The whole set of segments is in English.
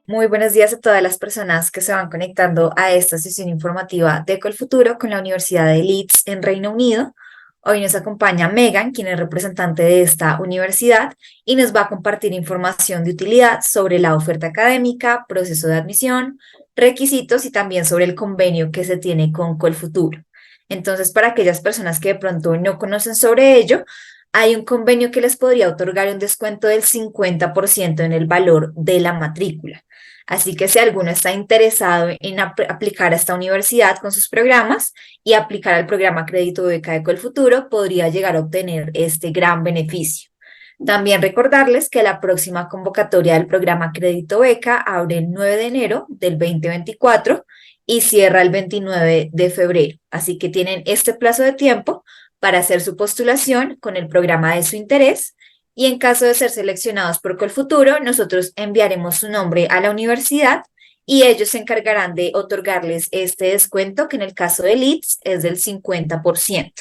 Muy buenos días a todas las personas que se van conectando a esta sesión informativa de Colfuturo con la Universidad de Leeds en Reino Unido. Hoy nos acompaña Megan, quien es representante de esta universidad y nos va a compartir información de utilidad sobre la oferta académica, proceso de admisión, requisitos y también sobre el convenio que se tiene con Colfuturo. Entonces, para aquellas personas que de pronto no conocen sobre ello, hay un convenio que les podría otorgar un descuento del 50% en el valor de la matrícula. Así que si alguno está interesado en aplicar a esta universidad con sus programas y aplicar al programa Crédito Beca de Colfuturo, podría llegar a obtener este gran beneficio. También recordarles que la próxima convocatoria del programa Crédito Beca abre el 9 de enero del 2024 y cierra el 29 de febrero. Así que tienen este plazo de tiempo para hacer su postulación con el programa de su interés y en caso de ser seleccionados por Colfuturo, nosotros enviaremos su nombre a la universidad y ellos se encargarán de otorgarles este descuento que en el caso de Leeds es del 50%.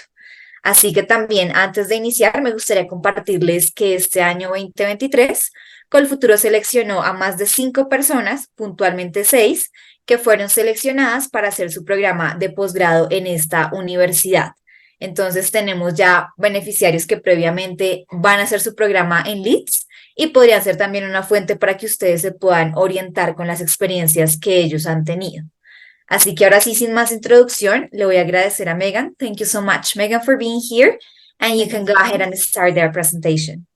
Así que también antes de iniciar me gustaría compartirles que este año 2023 Colfuturo seleccionó a más de 5 personas, puntualmente 6, que fueron seleccionadas para hacer su programa de posgrado en esta universidad. Entonces tenemos ya beneficiarios que previamente van a hacer su programa en Leeds y podrían ser también una fuente para que ustedes se puedan orientar con las experiencias que ellos han tenido. Así que ahora sí, sin más introducción, le voy a agradecer a Megan. Thank you so much, Megan, for being here. And you can go ahead and start their presentation.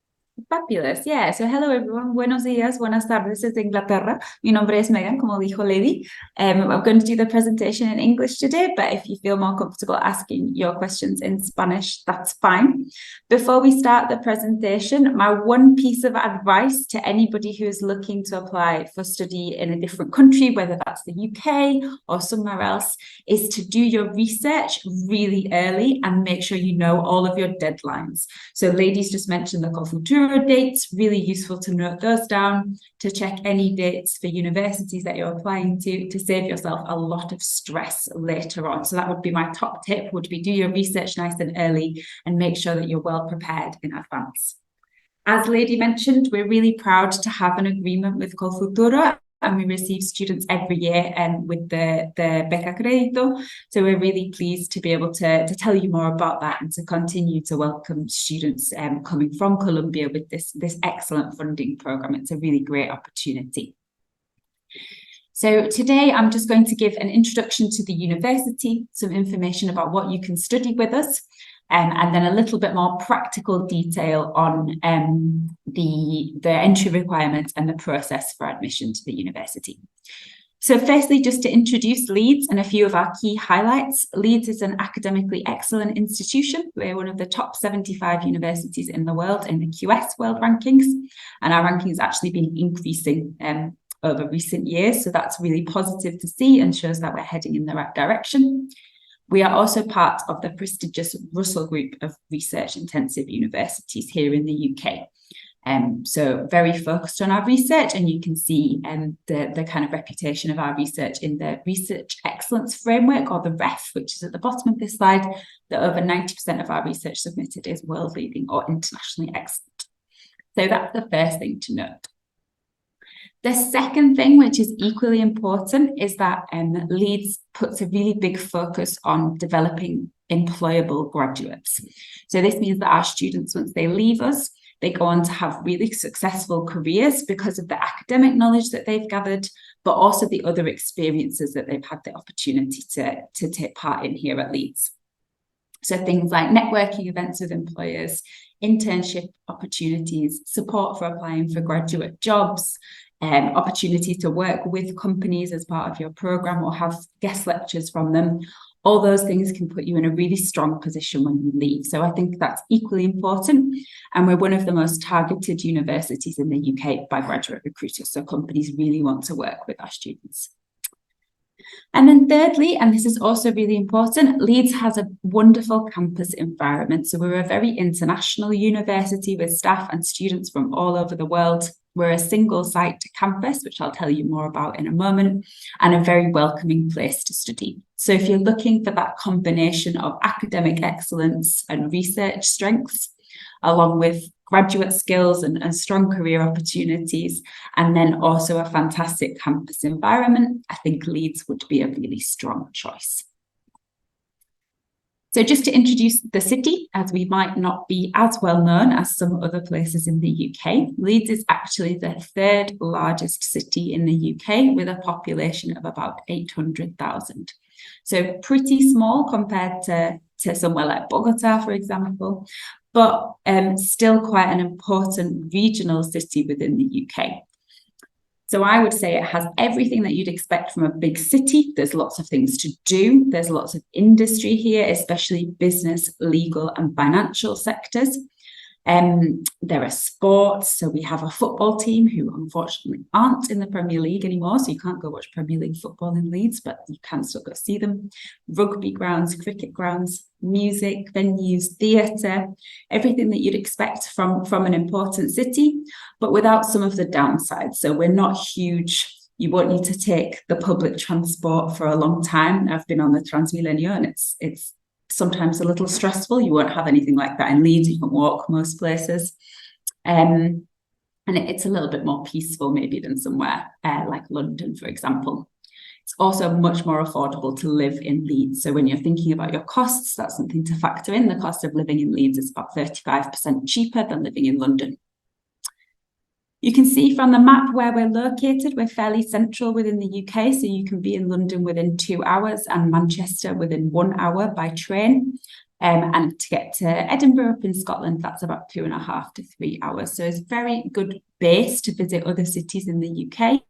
Fabulous, yeah. So hello everyone. Buenos días, buenas tardes desde Inglaterra. Mi nombre es Megan, como dijo Lady. I'm going to do the presentation in English today, but if you feel more comfortable asking your questions in Spanish, that's fine. Before we start the presentation, my one piece of advice to anybody who is looking to apply for study in a different country, whether that's the UK or somewhere else, is to do your research really early and make sure you know all of your deadlines. So Lady's just mentioned the Colfuturo dates, really useful to note those down, to check any dates for universities that you're applying to save yourself a lot of stress later on. So that would be my top tip, would be do your research nice and early and make sure that you're well prepared in advance. As Lady mentioned, we're really proud to have an agreement with Colfuturo, and we receive students every year with the Beca Crédito. So we're really pleased to be able to tell you more about that and to continue to welcome students coming from Colombia with this excellent funding programme. It's a really great opportunity. So today I'm just going to give an introduction to the university, some information about what you can study with us, and then a little bit more practical detail on the entry requirements and the process for admission to the university. So firstly, just to introduce Leeds and a few of our key highlights. Leeds is an academically excellent institution. We're one of the top 75 universities in the world in the QS World Rankings, and our ranking has actually been increasing over recent years. So that's really positive to see and shows that we're heading in the right direction. We are also part of the prestigious Russell Group of research-intensive universities here in the UK. So very focused on our research, and you can see the kind of reputation of our research in the Research Excellence Framework, or the REF, which is at the bottom of this slide, that over 90% of our research submitted is world-leading or internationally excellent. So that's the first thing to note. The second thing, which is equally important, is that Leeds puts a really big focus on developing employable graduates. So this means that our students, once they leave us, they go on to have really successful careers because of the academic knowledge that they've gathered, but also the other experiences that they've had the opportunity to take part in here at Leeds. So things like networking events with employers, internship opportunities, support for applying for graduate jobs, opportunity to work with companies as part of your program or have guest lectures from them. All those things can put you in a really strong position when you leave. So I think that's equally important. And we're one of the most targeted universities in the UK by graduate recruiters. So companies really want to work with our students. And then thirdly, and this is also really important, Leeds has a wonderful campus environment. So we're a very international university with staff and students from all over the world. We're a single site campus, which I'll tell you more about in a moment, and a very welcoming place to study. So if you're looking for that combination of academic excellence and research strengths, along with graduate skills and strong career opportunities, and then also a fantastic campus environment, I think Leeds would be a really strong choice. So just to introduce the city, as we might not be as well known as some other places in the UK, Leeds is actually the third largest city in the UK with a population of about 800,000. So pretty small compared to somewhere like Bogota, for example, but still quite an important regional city within the UK. So I would say it has everything that you'd expect from a big city. There's lots of things to do. There's lots of industry here, especially business, legal, and financial sectors. There are sports. So we have a football team who unfortunately aren't in the Premier League anymore. So you can't go watch Premier League football in Leeds, but you can still go see them. Rugby grounds, cricket grounds, music venues, theatre, everything that you'd expect from an important city, but without some of the downsides. So we're not huge. You won't need to take the public transport for a long time. I've been on the Transmilenio and it's sometimes a little stressful. You won't have anything like that in Leeds. You can walk most places. And it's a little bit more peaceful maybe than somewhere like London, for example. It's also much more affordable to live in Leeds. So when you're thinking about your costs, that's something to factor in. The cost of living in Leeds is about 35% cheaper than living in London. You can see from the map where we're located, we're fairly central within the UK. So you can be in London within 2 hours and Manchester within 1 hour by train. And to get to Edinburgh up in Scotland, that's about 2.5 to 3 hours. So it's a very good base to visit other cities in the UK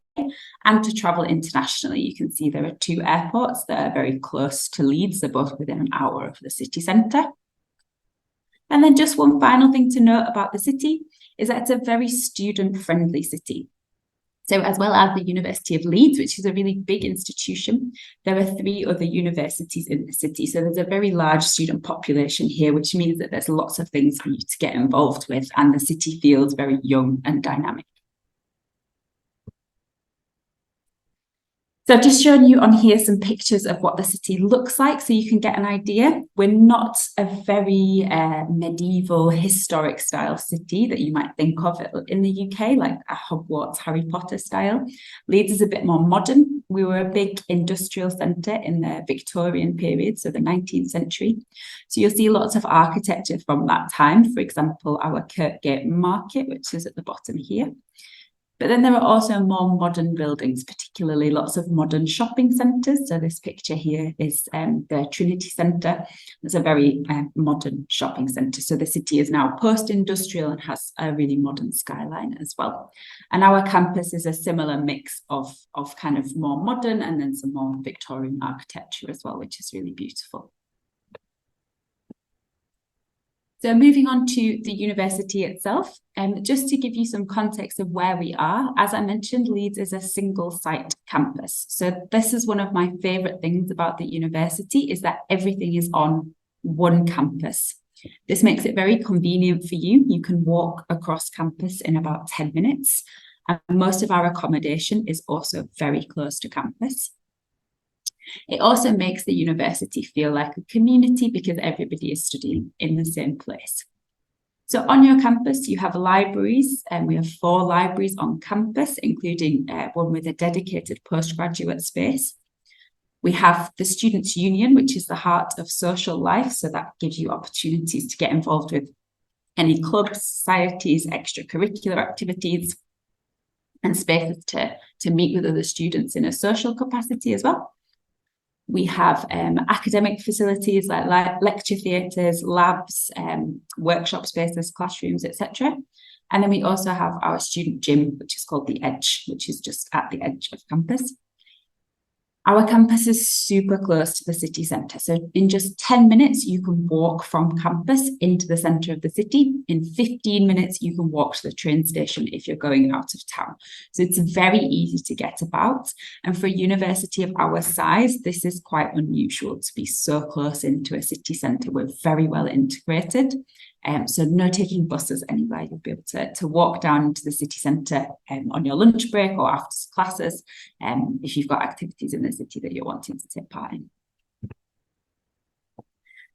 and to travel internationally. You can see there are 2 airports that are very close to Leeds. They're both within an hour of the city centre. And then just one final thing to note about the city is that it's a very student-friendly city. So as well as the University of Leeds, which is a really big institution, there are 3 other universities in the city. So there's a very large student population here, which means that there's lots of things for you to get involved with, and the city feels very young and dynamic. So I've just shown you on here some pictures of what the city looks like so you can get an idea. We're not a very medieval, historic style city that you might think of in the UK, like a Hogwarts, Harry Potter style. Leeds is a bit more modern. We were a big industrial centre in the Victorian period, so the 19th century. So you'll see lots of architecture from that time. For example, our Kirkgate Market, which is at the bottom here. But then there are also more modern buildings, particularly lots of modern shopping centres. So this picture here is the Trinity Centre. It's a very modern shopping centre. So the city is now post-industrial and has a really modern skyline as well. And our campus is a similar mix of kind of more modern and then some more Victorian architecture as well, which is really beautiful. So moving on to the university itself, just to give you some context of where we are, as I mentioned, Leeds is a single site campus. So this is one of my favourite things about the university is that everything is on one campus. This makes it very convenient for you. You can walk across campus in about 10 minutes. And most of our accommodation is also very close to campus. It also makes the university feel like a community because everybody is studying in the same place. So on your campus, you have libraries, and we have 4 libraries on campus, including one with a dedicated postgraduate space. We have the Students' Union, which is the heart of social life. So that gives you opportunities to get involved with any clubs, societies, extracurricular activities, and spaces to meet with other students in a social capacity as well. We have academic facilities like lecture theatres, labs, workshop spaces, classrooms, etc. And then we also have our student gym, which is called The Edge, which is just at the edge of campus. Our campus is super close to the city centre. So in just 10 minutes, you can walk from campus into the centre of the city. In 15 minutes, you can walk to the train station if you're going out of town. So it's very easy to get about. And for a university of our size, this is quite unusual to be so close into a city centre. We're very well integrated. So no taking buses anywhere. You'll be able to walk down into the city centre on your lunch break or after classes if you've got activities in the city that you're wanting to take part in.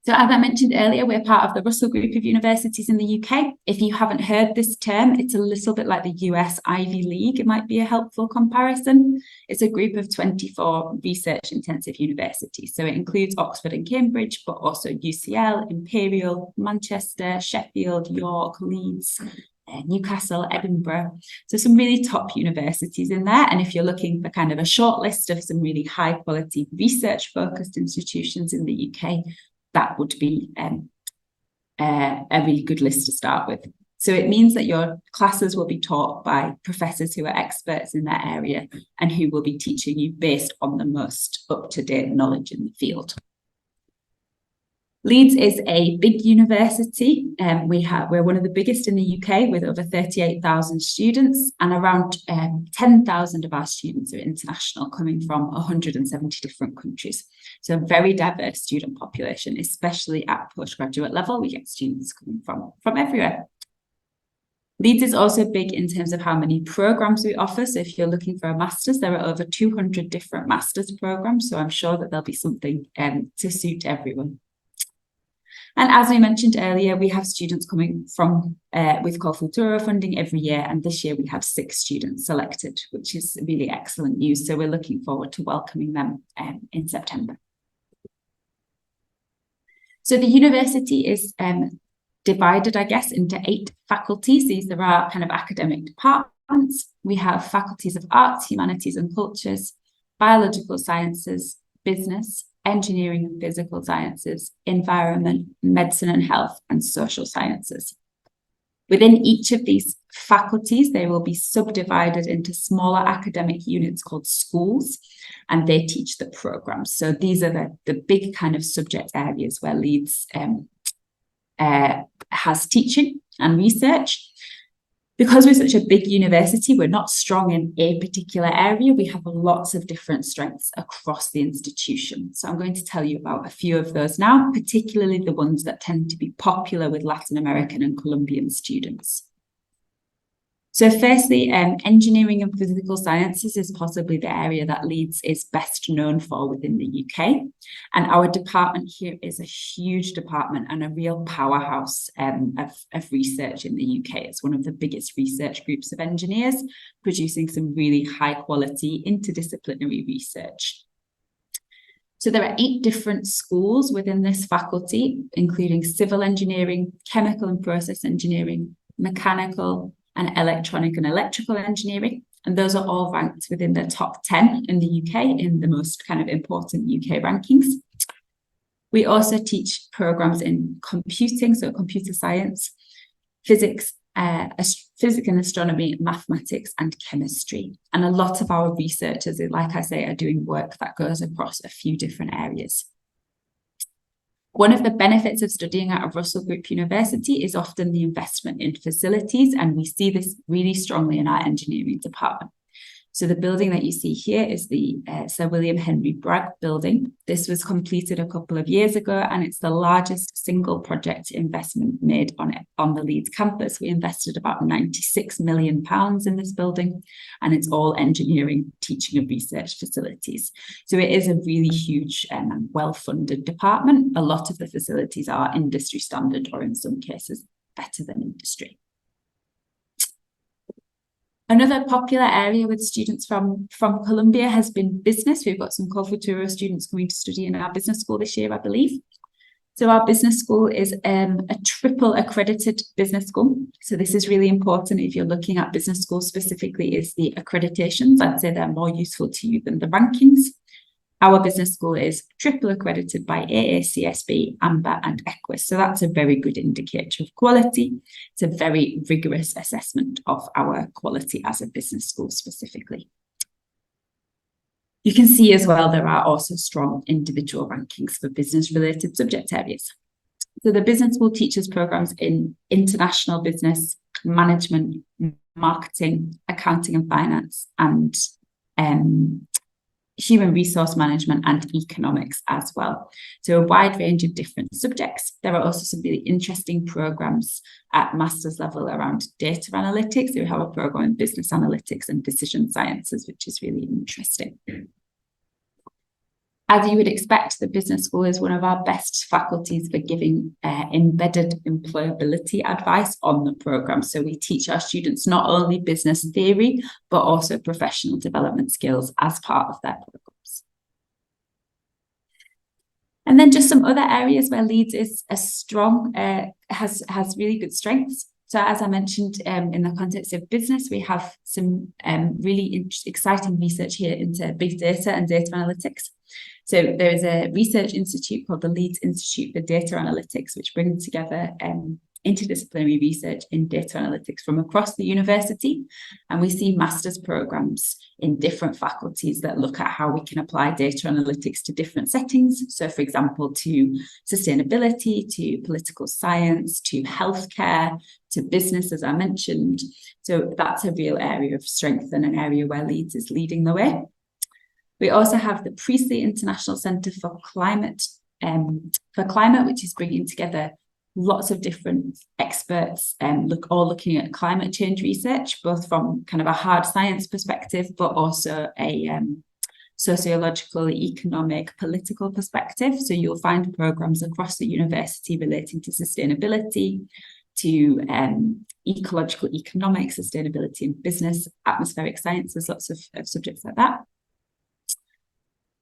So as I mentioned earlier, we're part of the Russell Group of universities in the UK. If you haven't heard this term, it's a little bit like the US Ivy League. It might be a helpful comparison. It's a group of 24 research-intensive universities. So it includes Oxford and Cambridge, but also UCL, Imperial, Manchester, Sheffield, York, Leeds, Newcastle, Edinburgh. So some really top universities in there. And if you're looking for kind of a short list of some really high quality research-focused institutions in the UK, that would be a really good list to start with. So it means that your classes will be taught by professors who are experts in that area and who will be teaching you based on the most up-to-date knowledge in the field. Leeds is a big university. We're one of the biggest in the UK with over 38,000 students, and around 10,000 of our students are international, coming from 170 different countries. So a very diverse student population, especially at postgraduate level. We get students coming from everywhere. Leeds is also big in terms of how many programs we offer. So if you're looking for a master's, there are over 200 different master's programs. So I'm sure that there'll be something to suit everyone. And as we mentioned earlier, we have students coming from with Col Futuro funding every year. And this year we have 6 students selected, which is really excellent news. So we're looking forward to welcoming them in September. So the university is divided, I guess, into 8 faculties. These are our kind of academic departments. We have faculties of arts, humanities and cultures, biological sciences, business, engineering and physical sciences, environment, medicine and health, and social sciences. Within each of these faculties, they will be subdivided into smaller academic units called schools, and they teach the programs. So these are the big kind of subject areas where Leeds has teaching and research. Because we're such a big university, we're not strong in a particular area. We have lots of different strengths across the institution. So I'm going to tell you about a few of those now, particularly the ones that tend to be popular with Latin American and Colombian students. So firstly, engineering and physical sciences is possibly the area that Leeds is best known for within the UK. And our department here is a huge department and a real powerhouse of research in the UK. It's one of the biggest research groups of engineers, producing some really high quality interdisciplinary research. So there are 8 different schools within this faculty, including civil engineering, chemical and process engineering, mechanical, and electronic and electrical engineering. And those are all ranked within the top 10 in the UK in the most kind of important UK rankings. We also teach programs in computing, so computer science, physics and astronomy, mathematics and chemistry. And a lot of our researchers, like I say, are doing work that goes across a few different areas. One of the benefits of studying at a Russell Group university is often the investment in facilities, and we see this really strongly in our engineering department. So the building that you see here is the Sir William Henry Bragg building. This was completed a couple of years ago, and it's the largest single project investment made on the Leeds campus. We invested about £96 million in this building, and it's all engineering, teaching and research facilities. So it is a really huge and well-funded department. A lot of the facilities are industry standard, or in some cases better than industry. Another popular area with students from Colombia has been business. We've got some Col Futuro students coming to study in our business school this year, I believe. So our business school is a triple accredited business school. So this is really important if you're looking at business schools specifically, is the accreditations. I'd say they're more useful to you than the rankings. Our business school is triple accredited by AACSB, AMBA and EQUIS. So that's a very good indicator of quality. It's a very rigorous assessment of our quality as a business school specifically. You can see as well, there are also strong individual rankings for business-related subject areas. So the business school teaches programs in international business, management, marketing, accounting and finance, and human resource management and economics as well. So a wide range of different subjects. There are also some really interesting programs at master's level around data analytics. So we have a program in business analytics and decision sciences, which is really interesting. As you would expect, the business school is one of our best faculties for giving embedded employability advice on the programme. So we teach our students not only business theory, but also professional development skills as part of their programmes. And then just some other areas where Leeds is a strong, has really good strengths. So as I mentioned, in the context of business, we have some really exciting research here into big data and data analytics. So there is a research institute called the Leeds Institute for Data Analytics, which brings together interdisciplinary research in data analytics from across the university. And we see master's programs in different faculties that look at how we can apply data analytics to different settings. So for example, to sustainability, to political science, to healthcare, to business, as I mentioned. So that's a real area of strength and an area where Leeds is leading the way. We also have the Priestley International Centre for Climate, which is bringing together lots of different experts all looking at climate change research, both from kind of a hard science perspective, but also a sociological, economic, political perspective. So you'll find programs across the university relating to sustainability, to ecological economics, sustainability in business, atmospheric sciences, lots of subjects like that.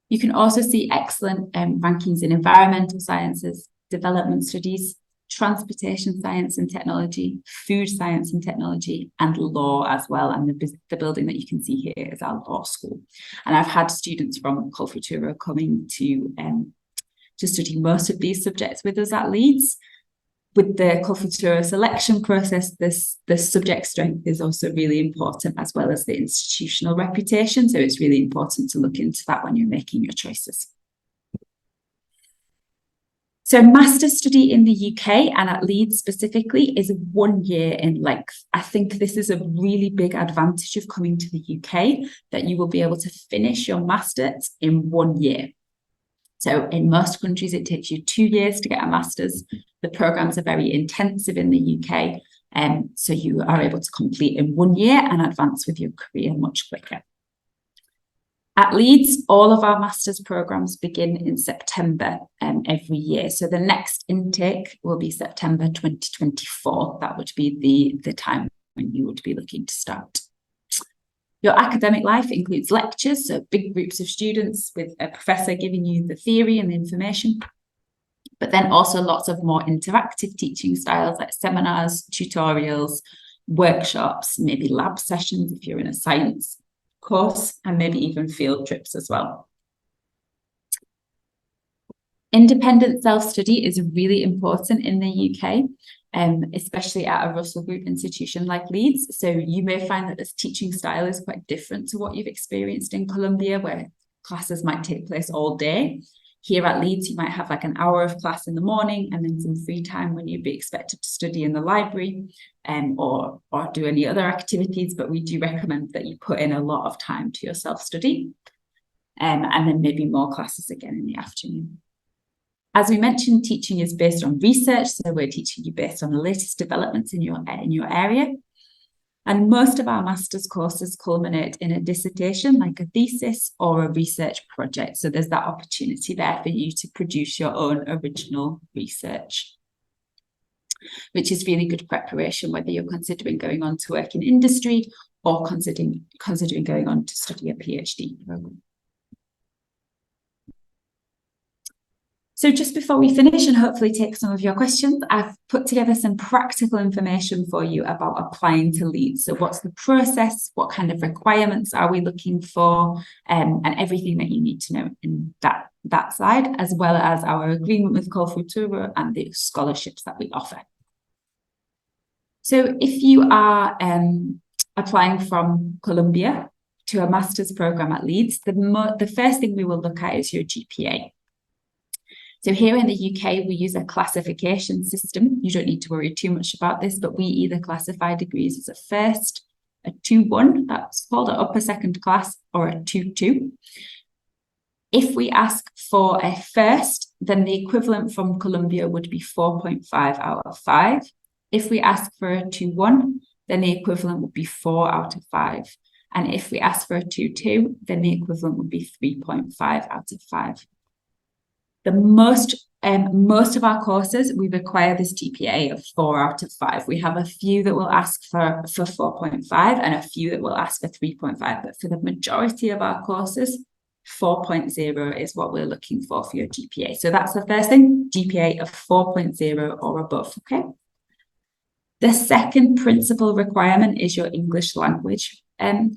You can also see excellent rankings in environmental sciences, development studies, transportation science and technology, food science and technology, and law as well. And the building that you can see here is our law school. And I've had students from Colfuturo coming to study most of these subjects with us at Leeds. With the Colfuturo selection process, the subject strength is also really important, as well as the institutional reputation. So it's really important to look into that when you're making your choices. So master's study in the UK and at Leeds specifically is 1 year in length. I think this is a really big advantage of coming to the UK, that you will be able to finish your master's in 1 year. So in most countries, it takes you 2 years to get a master's. The programs are very intensive in the UK, so you are able to complete in 1 year and advance with your career much quicker. At Leeds, all of our master's programs begin in September every year. So the next intake will be September 2024. That would be the time when you would be looking to start. Your academic life includes lectures, so big groups of students with a professor giving you the theory and the information, but then also lots of more interactive teaching styles like seminars, tutorials, workshops, maybe lab sessions if you're in a science course, and maybe even field trips as well. Independent self-study is really important in the UK, especially at a Russell Group institution like Leeds. So you may find that this teaching style is quite different to what you've experienced in Columbia, where classes might take place all day. Here at Leeds, you might have like an hour of class in the morning and then some free time when you'd be expected to study in the library or do any other activities. But we do recommend that you put in a lot of time to your self-study and then maybe more classes again in the afternoon. As we mentioned, teaching is based on research, so we're teaching you based on the latest developments in your area. And most of our master's courses culminate in a dissertation, like a thesis or a research project. So there's that opportunity there for you to produce your own original research, which is really good preparation, whether you're considering going on to work in industry or considering going on to study a PhD program. So just before we finish and hopefully take some of your questions, I've put together some practical information for you about applying to Leeds. So what's the process? What kind of requirements are we looking for? And everything that you need to know in that side, as well as our agreement with Colfuturo and the scholarships that we offer. So if you are applying from Columbia to a master's program at Leeds, the first thing we will look at is your GPA. So here in the UK, we use a classification system. You don't need to worry too much about this, but we either classify degrees as a first, a 2-1, that's called an upper second class, or a 2-2. If we ask for a first, then the equivalent from Columbia would be 4.5 out of 5. If we ask for a 2-1, then the equivalent would be 4 out of 5. And if we ask for a 2-2, then the equivalent would be 3.5 out of 5. Most of our courses, we require this GPA of 4 out of 5. We have a few that will ask for 4.5 and a few that will ask for 3.5. But for the majority of our courses, 4.0 is what we're looking for your GPA. So that's the first thing, GPA of 4.0 or above, okay? The second principal requirement is your English language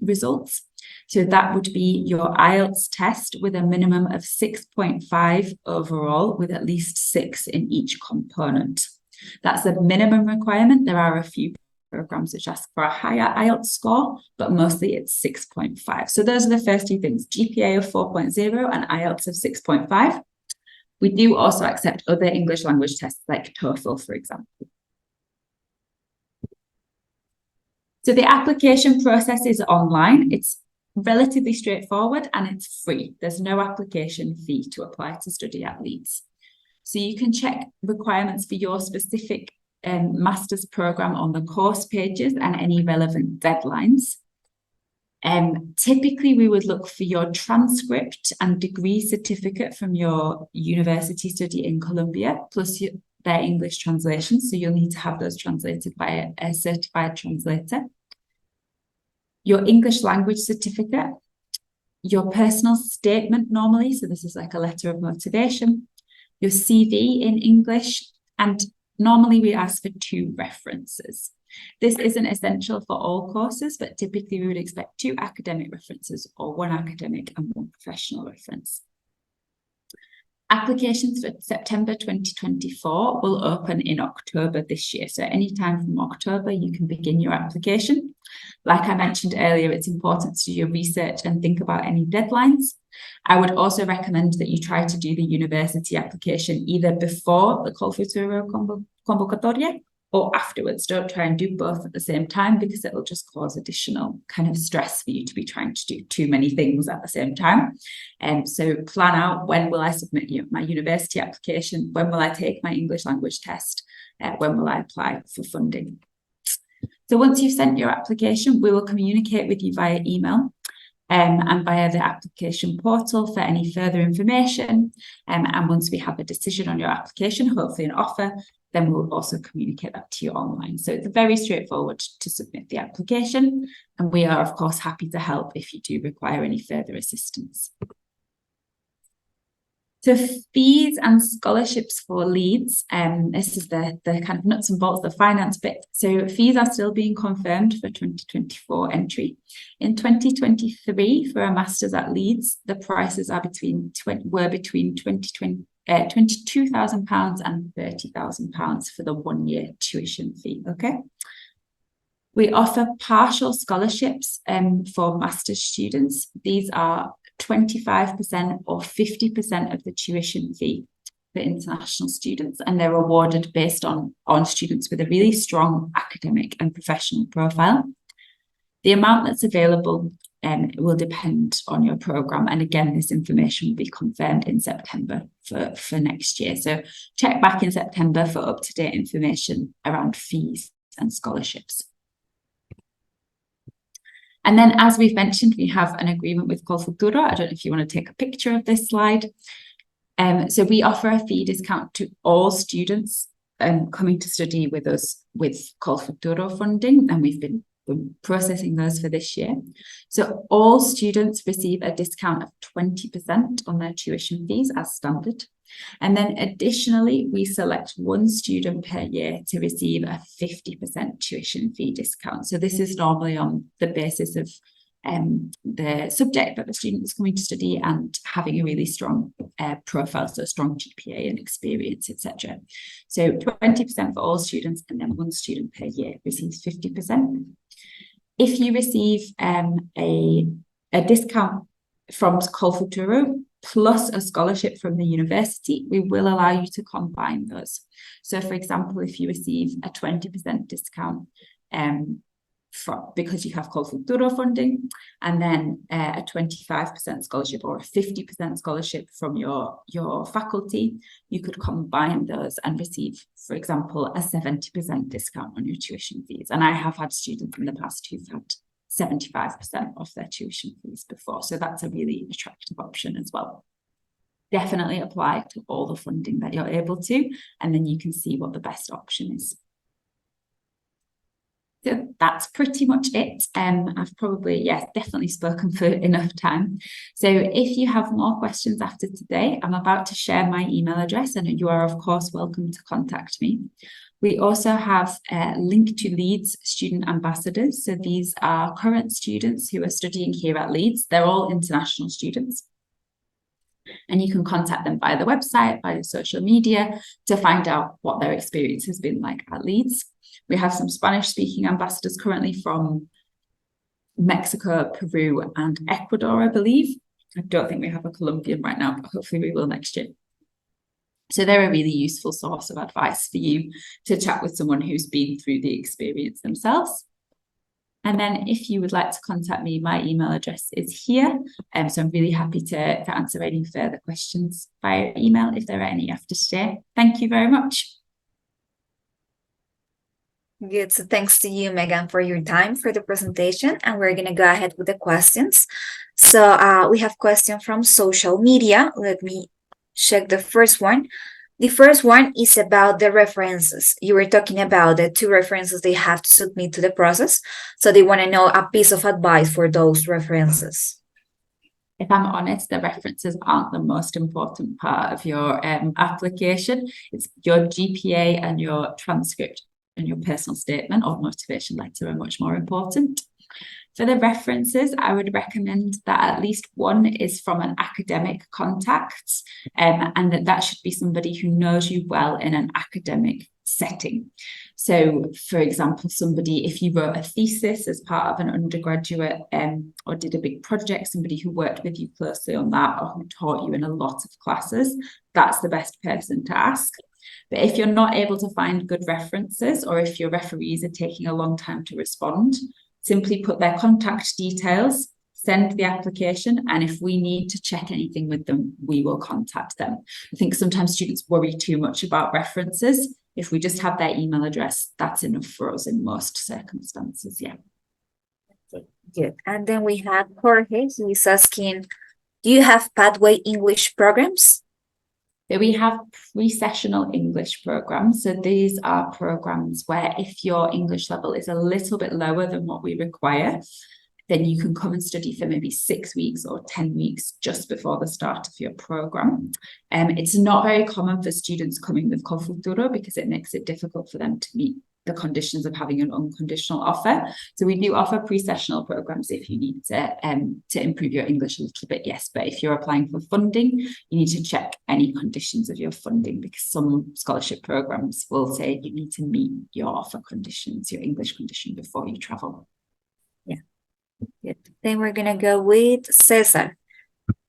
results. So that would be your IELTS test with a minimum of 6.5 overall, with at least 6 in each component. That's a minimum requirement. There are a few programs which ask for a higher IELTS score, but mostly it's 6.5. So those are the first two things, GPA of 4.0 and IELTS of 6.5. We do also accept other English language tests like TOEFL, for example. So the application process is online. It's relatively straightforward and it's free. There's no application fee to apply to study at Leeds. So you can check requirements for your specific master's program on the course pages and any relevant deadlines. Typically, we would look for your transcript and degree certificate from your university study in Colombia, plus their English translations. So you'll need to have those translated by a certified translator. Your English language certificate, your personal statement normally, so this is like a letter of motivation, your CV in English, and normally we ask for 2 references. This isn't essential for all courses, but typically we would expect 2 academic references or 1 academic and 1 professional reference. Applications for September 2024 will open in October this year. So anytime from October, you can begin your application. Like I mentioned earlier, it's important to do your research and think about any deadlines. I would also recommend that you try to do the university application either before the Call Futuro Convocatoria or afterwards. Don't try and do both at the same time because it will just cause additional kind of stress for you to be trying to do too many things at the same time. So plan out, when will I submit my university application? When will I take my English language test? When will I apply for funding? So once you've sent your application, we will communicate with you via email and via the application portal for any further information. And once we have a decision on your application, hopefully an offer, then we'll also communicate that to you online. So it's very straightforward to submit the application. And we are, of course, happy to help if you do require any further assistance. So fees and scholarships for Leeds, this is the kind of nuts and bolts, the finance bit. So fees are still being confirmed for 2024 entry. In 2023, for a master's at Leeds, the prices are between £22,000 and £30,000 for the 1-year tuition fee, okay? We offer partial scholarships for master's students. These are 25% or 50% of the tuition fee for international students, and they're awarded based on students with a really strong academic and professional profile. The amount that's available will depend on your program, and again, this information will be confirmed in September for next year. So check back in September for up-to-date information around fees and scholarships. And then, as we've mentioned, we have an agreement with Call Futuro. I don't know if you want to take a picture of this slide. So we offer a fee discount to all students coming to study with us with Call Futuro funding, and we've been processing those for this year. So all students receive a discount of 20% on their tuition fees as standard. And then additionally, we select 1 student per year to receive a 50% tuition fee discount. So this is normally on the basis of the subject that the student is coming to study and having a really strong profile, so strong GPA and experience, etc. So 20% for all students, and then 1 student per year receives 50%. If you receive a discount from Call Futuro plus a scholarship from the university, we will allow you to combine those. So for example, if you receive a 20% discount because you have Call Futuro funding, and then a 25% scholarship or a 50% scholarship from your faculty, you could combine those and receive, for example, a 70% discount on your tuition fees. And I have had students in the past who've had 75% off their tuition fees before. So that's a really attractive option as well. definitely apply to all the funding that you're able to, and then you can see what the best option is. So that's pretty much it. I've probably, definitely spoken for enough time. So if you have more questions after today, I'm about to share my email address, and you are, of course, welcome to contact me. We also have a link to Leeds student ambassadors. So these are current students who are studying here at Leeds. They're all international students. And you can contact them via the website, via social media, to find out what their experience has been like at Leeds. We have some Spanish-speaking ambassadors currently from Mexico, Peru, and Ecuador, I believe. I don't think we have a Colombian right now, but hopefully we will next year. So they're a really useful source of advice for you to chat with someone who's been through the experience themselves. And then if you would like to contact me, my email address is here. So I'm really happy to answer any further questions via email if there are any after today. Thank you very much. Good. So thanks to you, Megan, for your time for the presentation. And we're going to go ahead with the questions. So we have a question from social media. Let me check the first one. The first one is about the references. You were talking about the 2 references they have to submit to the process. So they want to know a piece of advice for those references. If I'm honest, the references aren't the most important part of your application. It's your GPA and your transcript and your personal statement or motivation letter are much more important. For the references, I would recommend that at least one is from an academic contact, and that should be somebody who knows you well in an academic setting. So, for example, somebody, if you wrote a thesis as part of an undergraduate or did a big project, somebody who worked with you closely on that or who taught you in a lot of classes, that's the best person to ask. But if you're not able to find good references, or if your referees are taking a long time to respond, simply put their contact details, send the application, and if we need to check anything with them, we will contact them. I think sometimes students worry too much about references. If we just have their email address, that's enough for us in most circumstances, yeah. Good. And then we have Jorge. He's asking, do you have pathway English programs? So we have pre-sessional English programs. So these are programs where if your English level is a little bit lower than what we require, then you can come and study for maybe 6 weeks or 10 weeks just before the start of your program. It's not very common for students coming with Confuturo because it makes it difficult for them to meet the conditions of having an unconditional offer. So we do offer pre-sessional programs if you need to improve your English a little bit, yes. But if you're applying for funding, you need to check any conditions of your funding because some scholarship programs will say you need to meet your offer conditions, your English condition before you travel. Yeah. Good. Then we're going to go with Cesar.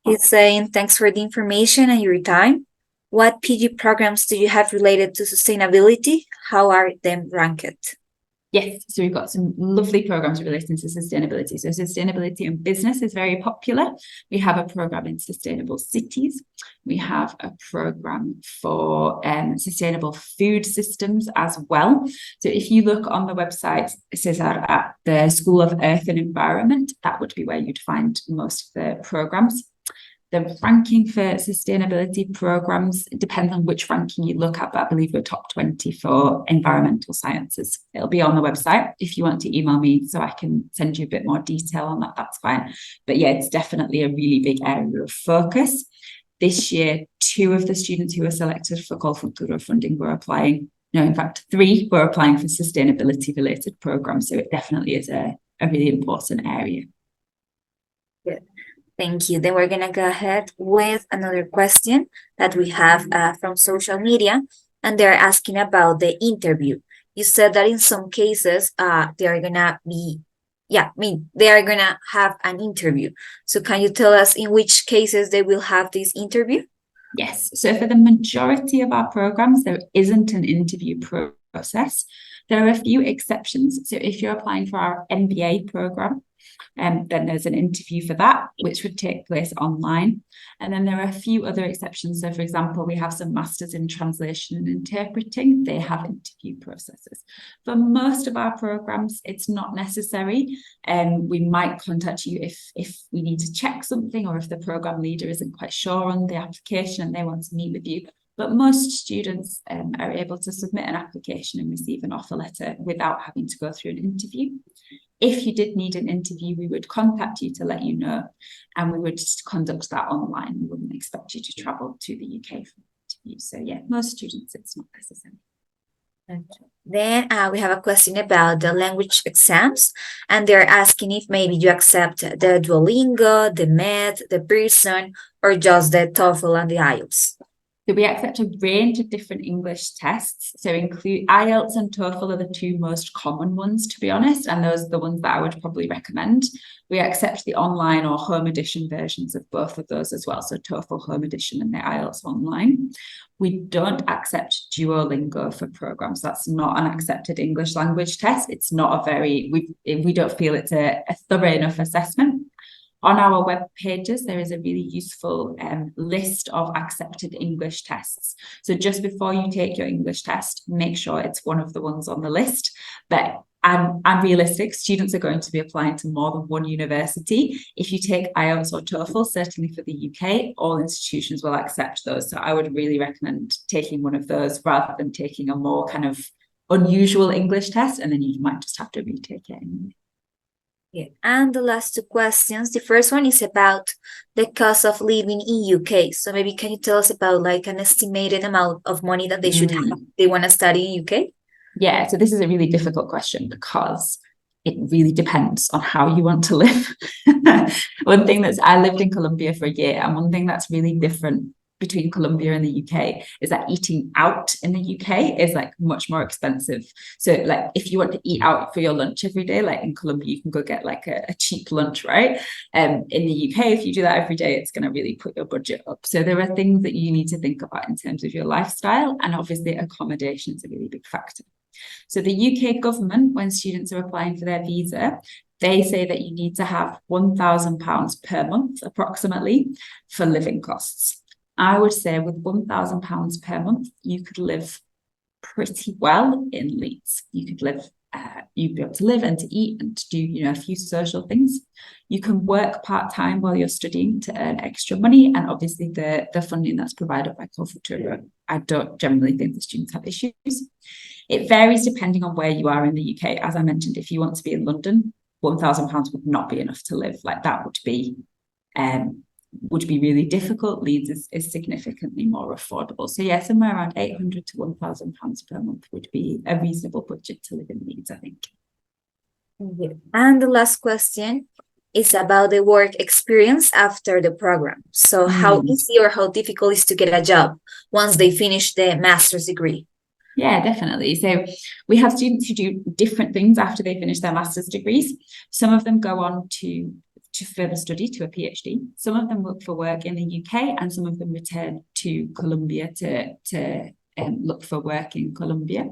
He's saying, thanks for the information and your time. What PG programs do you have related to sustainability? How are them ranked? Yes, so we've got some lovely programs relating to sustainability. So sustainability in business is very popular. We have a program in sustainable cities. We have a program for sustainable food systems as well. So if you look on the website, Cesar, at the School of Earth and Environment, that would be where you'd find most of the programs. The ranking for sustainability programs depends on which ranking you look at, but I believe we're top 20 for environmental sciences. It'll be on the website. If you want to email me so I can send you a bit more detail on that, that's fine. But yeah, it's definitely a really big area of focus. This year, 2 of the students who were selected for Colfuturo funding were applying. No, in fact, 3 were applying for sustainability-related programs. So it definitely is a really important area. Good. Thank you. Then we're going to go ahead with another question that we have from social media, and they're asking about the interview. You said that in some cases, they are going to be, they are going to have an interview. So can you tell us in which cases they will have this interview? Yes. So for the majority of our programs, there isn't an interview process. There are a few exceptions. So if you're applying for our MBA program, Then there's an interview for that, which would take place online. And then there are a few other exceptions. So, for example, we have some masters in translation and interpreting. They have interview processes. For most of our programs, it's not necessary. We might contact you if we need to check something, or if the program leader isn't quite sure on the application and they want to meet with you. But most students are able to submit an application and receive an offer letter without having to go through an interview. If you did need an interview, we would contact you to let you know, and we would just conduct that online. We wouldn't expect you to travel to the UK for an interview. So yeah, most students, it's not necessary. Okay. Then we have a question about the language exams, and they're asking if maybe you accept the Duolingo, the Med, the Pearson, or just the TOEFL and the IELTS. So we accept a range of different English tests. So include IELTS and TOEFL are the two most common ones, to be honest, and those are the ones that I would probably recommend. We accept the online or home edition versions of both of those as well. So TOEFL home edition and the IELTS online. We don't accept Duolingo for programs. That's not an accepted English language test. It's not a very, we don't feel it's a thorough enough assessment. On our web pages, there is a really useful list of accepted English tests. So just before you take your English test, make sure it's one of the ones on the list. But I'm realistic. Students are going to be applying to more than one university. If you take IELTS or TOEFL, certainly for the UK, all institutions will accept those. So I would really recommend taking one of those rather than taking a more kind of unusual English test, and then you might just have to retake it anyway. Yeah. And the last two questions. The first one is about the cost of living in UK. So maybe can you tell us about like an estimated amount of money that they should have if they want to study in UK? Yeah, so this is a really difficult question because it really depends on how you want to live. I lived in Colombia for a year, and one thing that's really different between Colombia and the UK is that eating out in the UK is like much more expensive. So like if you want to eat out for your lunch every day, like in Colombia, you can go get like a cheap lunch, right? In the UK, if you do that every day, it's going to really put your budget up. So there are things that you need to think about in terms of your lifestyle, and obviously accommodation is a really big factor. So the UK government, when students are applying for their visa, they say that you need to have £1,000 per month approximately for living costs. I would say with £1,000 per month, you could live pretty well in Leeds. You'd be able to live and to eat and to do, a few social things. You can work part-time while you're studying to earn extra money. And obviously the funding that's provided by Culfutura, I don't generally think the students have issues. It varies depending on where you are in the UK. As I mentioned, if you want to be in London, £1,000 would not be enough to live. Like that would be really difficult. Leeds is significantly more affordable. So yeah, somewhere around £800 to £1,000 per month would be a reasonable budget to live in Leeds, I think. Yeah. And the last question is about the work experience after the program. So how easy or how difficult is to get a job once they finish the master's degree? Yeah, definitely. So we have students who do different things after they finish their master's degrees. Some of them go on to further study to a PhD. Some of them look for work in the UK, and some of them return to Colombia to look for work in Colombia.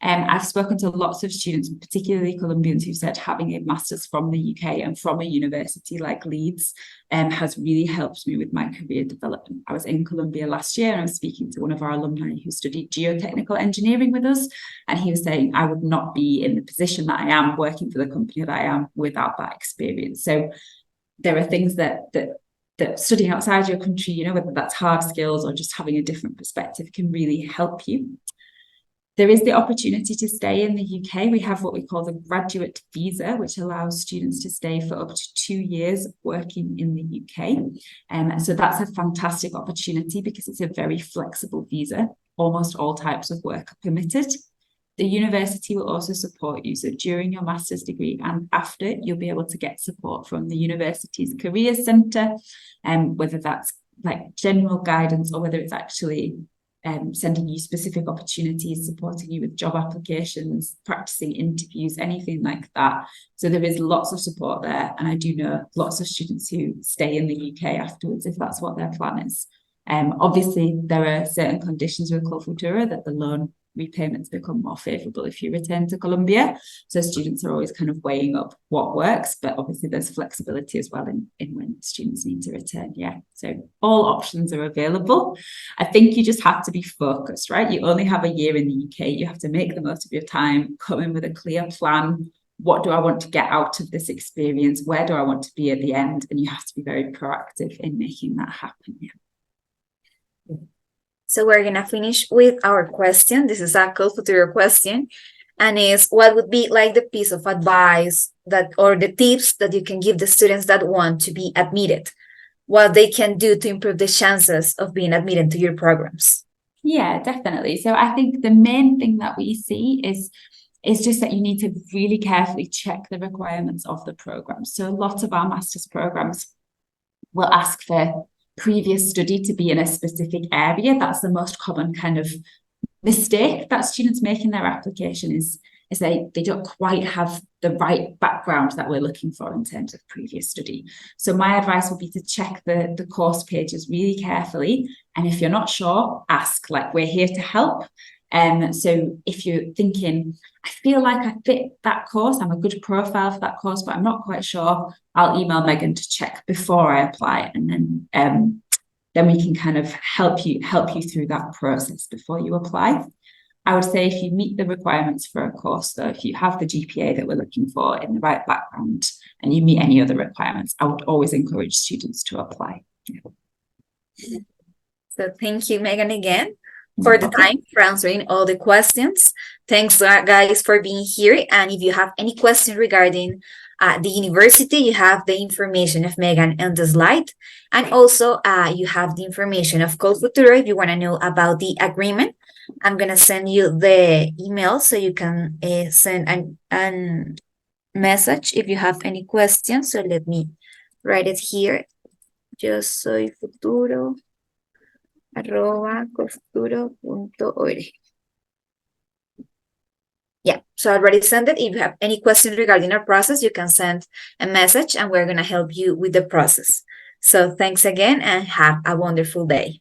I've spoken to lots of students, particularly Colombians, who said having a master's from the UK and from a university like Leeds has really helped me with my career development. I was in Colombia last year, and I was speaking to one of our alumni who studied geotechnical engineering with us, and he was saying, I would not be in the position that I am working for the company that I am without that experience. So there are things that studying outside your country, whether that's hard skills or just having a different perspective, can really help you. There is the opportunity to stay in the UK. We have what we call the graduate visa, which allows students to stay for up to 2 years working in the UK. So that's a fantastic opportunity because it's a very flexible visa. Almost all types of work are permitted. The university will also support you. So during your master's degree and after, you'll be able to get support from the university's career centre, whether that's like general guidance or whether it's actually sending you specific opportunities, supporting you with job applications, practicing interviews, anything like that. So there is lots of support there. And I do know lots of students who stay in the UK afterwards if that's what their plan is. Obviously, there are certain conditions with Culfutura that the loan repayments become more favourable if you return to Colombia. So students are always kind of weighing up what works, but obviously there's flexibility as well in when students need to return. Yeah, so all options are available. I think you just have to be focused, right? You only have a year in the UK. You have to make the most of your time, come in with a clear plan. What do I want to get out of this experience? Where do I want to be at the end? And you have to be very proactive in making that happen. Yeah. So we're going to finish with our question. This is a Colfuturo question. And is what would be like the piece of advice that, or the tips that you can give the students that want to be admitted? What they can do to improve the chances of being admitted to your programs? Yeah, definitely. So I think the main thing that we see is just that you need to really carefully check the requirements of the program. So a lot of our master's programs will ask for previous study to be in a specific area. That's the most common kind of mistake that students make in their application is they don't quite have the right background that we're looking for in terms of previous study. So my advice would be to check the course pages really carefully. And if you're not sure, ask, like, we're here to help. So if you're thinking, I feel like I fit that course, I'm a good profile for that course, but I'm not quite sure, I'll email Megan to check before I apply, and then we can kind of help you through that process before you apply. I would say if you meet the requirements for a course, though, if you have the GPA that we're looking for in the right background and you meet any other requirements, I would always encourage students to apply. Yeah. So thank you, Megan, again for the time, for answering all the questions. Thanks, guys, for being here. And if you have any questions regarding the university, you have the information of Megan on the slide. And also, you have the information of Colfuturo if you want to know about the agreement. I'm going to send you the email so you can send an message if you have any questions. So let me write it here. Yo soy futuro @colfuturo.org. Yeah, so I already sent it. If you have any questions regarding our process, you can send a message and we're going to help you with the process. So thanks again and have a wonderful day.